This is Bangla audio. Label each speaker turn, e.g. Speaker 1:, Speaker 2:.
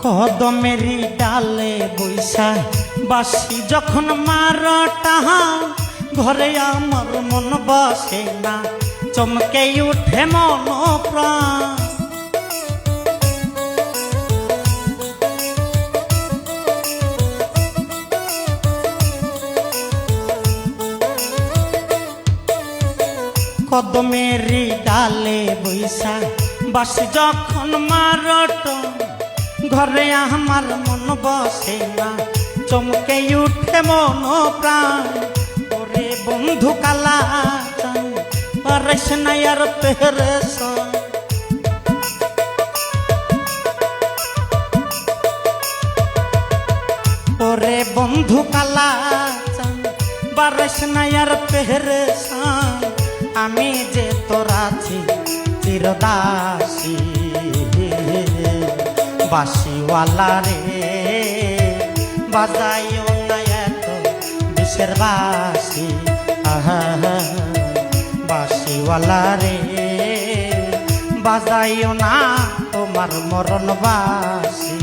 Speaker 1: কদমেরি ডালে বৈশা বাসি যখন মারটা ঘরে আমার মন বসে না, চমকে উঠে মন প্রাণ। কদমেরি ডালে বৈশা বাসি যখন মারটা ঘরে আমার মন বসে না, চমকে উঠে মন প্রাণ। ওরে বন্ধু কালা চান পারিস না আর পেরেশান, ওরে বন্ধু কালা চান পারিস না আর পেরেশান। আমি যে তোর আছি চিরদাসী, বাঁশিওয়ালা রে বাজাইও না এত বিষের বাঁশি, বাঁশিওয়ালা রে বাজাইও না তোমার মরণ বাঁশি।